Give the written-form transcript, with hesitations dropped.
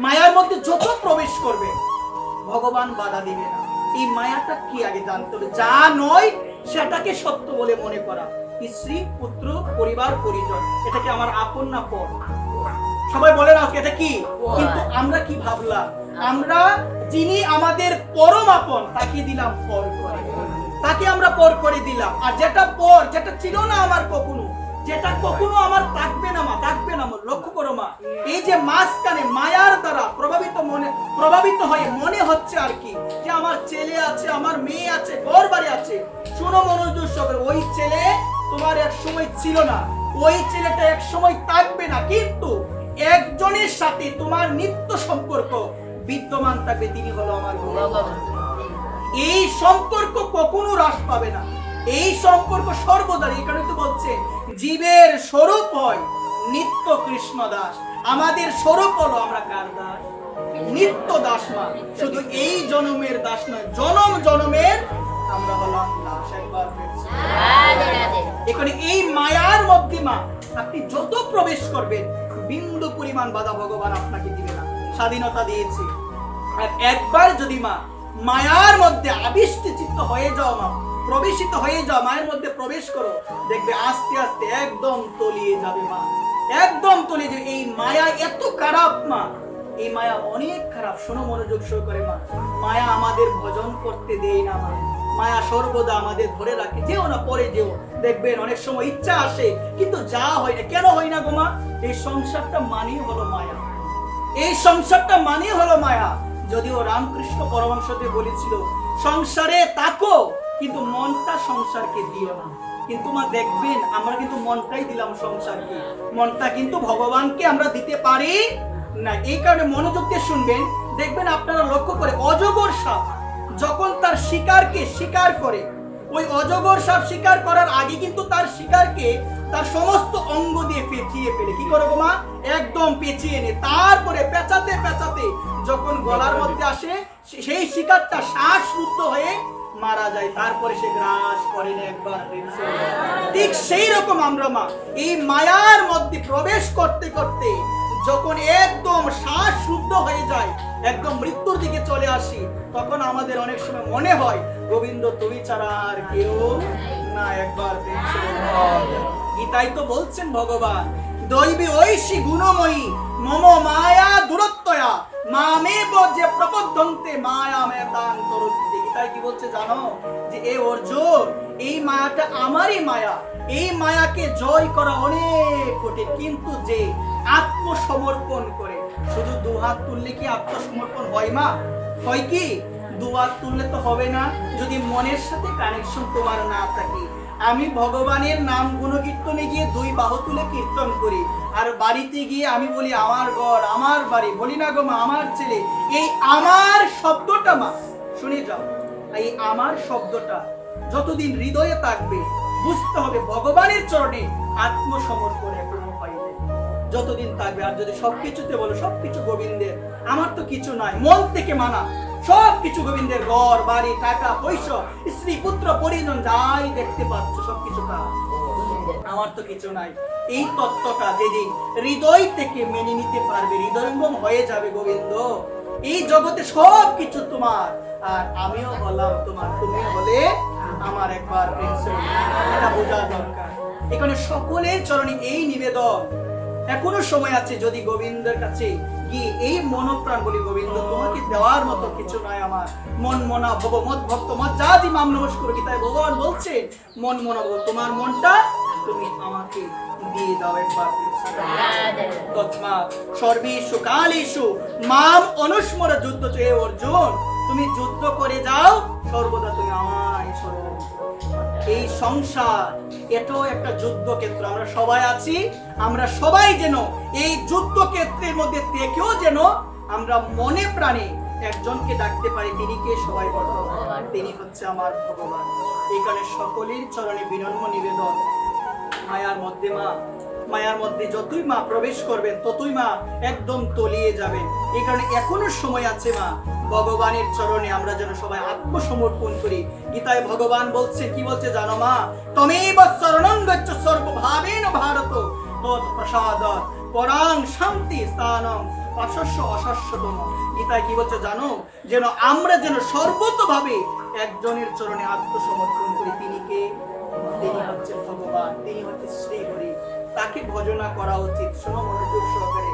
মায়ার মধ্যে যত প্রবেশ করবে ভগবান বাধা দিবে না। এই মায়াটা কি আগে জানতে হবে, যা নয় সেটাকে সত্য বলে মনে করা। স্ত্রী, পুত্র, পরিবার, পরিজন, এটা কি আমার আপন না পর? সবাই বলে না এটা কি, কিন্তু আমরা কি ভাবলাম, আমরা যিনি আমাদের পরম আপন তাকে দিলাম পর করে, তাকে আমরা পর করে দিলাম। আর যেটা পর, যেটা ছিল না আমার কখনো, যেটা কখনো আমার থাকবে না মা, থাকবে না। লক্ষ্য করো মা, এই যে মাঝখানে মায়ার দ্বারা প্রভাবিত হয়ে মনে হচ্ছে আর কি যে আমার ছেলে আছে, আমার মেয়ে আছে, ঘর বাড়ি আছে। শুনো মনোযোগ সহকারে, ওই ছেলে তোমার এক সময় ছিল না, ওই ছেলেটা এক সময় থাকবে না, কিন্তু একজনের সাথে তোমার নিত্য সম্পর্ক বিদ্যমান থাকবে, তিনি হলো আমার ভগবান। এই সম্পর্ক কখনো হ্রাস পাবে না, এই সম্পর্ক সর্বদা। এই কারণে তো বলছে জীবের স্বরূপ হয় নিত্য কৃষ্ণ দাস। আমাদের স্বরূপ হলো আমরা কার দাস? নিত্য দাস মা। শুধু এই জন্মের দাস নয়, জনম জনমের আমরা হলাম দাস। একবার এখানে এই মায়ার মধ্যে মা আপনি যত প্রবেশ করবেন বিন্দু পরিমাণ বাধা ভগবান আপনাকে দিবে না, স্বাধীনতা দিয়েছে। আর একবার যদি মা মায়ার মধ্যে আবিষ্কৃত হয়ে যাও মা, প্রবেশিত হয়ে যাও, মায়ের মধ্যে প্রবেশ করো, দেখবে আস্তে আস্তে একদম তলিয়ে যাবে মা, একদম তলিয়ে যাবে। এই মায়া এত খারাপ মা, এই মায়া অনেক খারাপ। শোনো মনোযোগ সহকারে মা, মায়া আমাদের ভজন করতে দেয় না মা, মায়া সর্বদা আমাদের ধরে রাখে। যেও না, পরে যেও, দেখবেন অনেক সময় ইচ্ছা আসে কিন্তু যা হয় না। কেন হয় না গো মা? এই সংসারটা মানেই হলো মায়া, এই সংসারটা মানেই হলো মায়া। যদিও রামকৃষ্ণ পরমহংসদেব বলেছিল সংসারে থাকো কিন্তু মনটা সংসারকে দিও না। কিন্তু মা দেখবেন আমরা কিন্তু মনটাই দিলাম সংসারকে, মনটা কিন্তু ভগবানকে আমরা দিতে পারি না। এই কারণে মনোযোগ দিয়ে শুনবেন, দেখবেন আপনারা লক্ষ্য করে অজগর সাপ যখন তার শিকারকে শিকার করে, ওই অজগর সাপ শিকার করার আগে কিন্তু তার শিকারকে তার সমস্ত অঙ্গ দিয়ে পেঁচিয়ে ফেলে। কি করে গো মা? একদম পেঁচিয়ে নে, তারপরে পেঁচাতে পেঁচাতে যখন গলার মধ্যে আসে সেই শিকারটা শ্বাসরুদ্ধ হয়ে মারা যায়, তারপরে সে গ্রাস করে না একবার। ঠিক সেই রকম আমরা মা এই মায়ার মধ্যে প্রবেশ করতে করতে যখন একদম শ্বাস শুদ্ধ হয়ে যায়, একদম মৃত্যুর দিকে চলে আসি, তখন আমাদের অনেক সময় মনে হয় গোবিন্দ তুমি ছাড়া আর কেউ না। একবার গীতাই তো বলছেন ভগবান, দৈবী ঐশী গুণময়ী মম মায়া দূরত্বয়া মামেব যে প্রপদ্যন্তে মায়া মেতাং তরুতি। গীতাই কি বলছে জানো? যে এ অর্জুন, এই মায়াটা আমারই মায়া, এই মায়াকে জয় করা অনেক কঠিন, কিন্তু যে আত্মসমর্পণ করে, শুধু দুহাত তুললে কি আত্মসমর্পণ হয় মা? হয় কি? দুহাত তুললে তো হবে না যদি মনের সাথে কানেকশন তোমার না থাকে। আমি ভগবানের নাম গুণকীর্তনে গিয়ে দুই বাহু তুলে কীর্তন করি, আর বাড়িতে গিয়ে আমি বলি আমার ঘর, আমার বাড়ি, বলি না গো মা আমার ছেলে। এই আমার শব্দটা মা শুনে যাও, এই আমার শব্দটা যতদিন হৃদয়ে থাকবে বুঝতে হবে ভগবানের চরণে আত্মসমর্পণ এখনো হয়নি, যতদিন থাকবে। আর যদি সবকিছুতে বলো সবকিছু গোবিন্দের, আমার তো কিছু নাই, মন থেকে মানা সবকিছু গোবিন্দের, ঘর বাড়ি টাকা পয়সা স্ত্রী পুত্র পরিজন যাই দেখতে পাচ্ছ সবকিছু কার, আমার তো কিছু নাই। এই তত্ত্বটা যেদিন হৃদয় থেকে মেনে নিতে পারবে, হৃদয়ঙ্গম হয়ে যাবে গোবিন্দ এই জগতে সবকিছু তোমার, আর আমিও হলাম তোমার, তুমি হলে আমার। একবার এটা বোঝা দরকার। এখানে সকলের চরণে এই নিবেদন, এখনো সময় আছে যদি গোবিন্দের কাছে কি এই মনপ্রাণ বলি, গোবিন্দ তোমাকে দেওয়ার মতো কিছু নয় আমার। মন মনা ভব মত ভক্ত মত জাতি মাম নমস্কার। গীতায় ভগবান বলছে মন মনা ভব, তোমার মনটা তুমি আমাকে দিয়ে দাও একবার। তৎস্মাৎ সর্বেষু কালেষু মাম অনুস্মর যুদ্ধ চ। হে অর্জুন, তুমি যুদ্ধ করে যাও, সর্বদা তুমি আমায় স্মরণ। এই সংসার এটাও একটা যুদ্ধক্ষেত্র, আমরা সবাই আছি, আমরা সবাই যেন এই যুদ্ধক্ষেত্রের মধ্যে থেকেও যেন আমরা মনে প্রাণে একজনকে ডাকতে পারি, তিনি কে? সবাই বলো, তিনি হচ্ছে আমার ভগবান। এই কারণে সকলের চরণে বিনম্র নিবেদন, মায়ার মধ্যে মা, মায়ার মধ্যে যতই মা প্রবেশ করবেন ততই মা একদম তলিয়ে যাবেন। এই কারণে এখনো সময় আছে মা, ভগবানের চরণে আমরা যেন সবাই আত্মসমর্পণ করি। গীতায় ভগবান বলছে, কি বলছে জানো মা? তমেব শরণং গচ্ছ সর্বভাবেন ভারত তৎ প্রসাদাৎ পরাং শান্তি স্থানং অশস্য অশস্যতম। গীতায় কি বলছে জানো? যেন আমরা যেন সর্বতভাবে একজনের চরণে আত্মসমর্পণ করি। তিনি কে? তিনি হচ্ছে ভগবান, তিনি হচ্ছে শ্রী হরি। তাকে ভজনা করা উচিত। শোনো মনোযোগ সহকারে।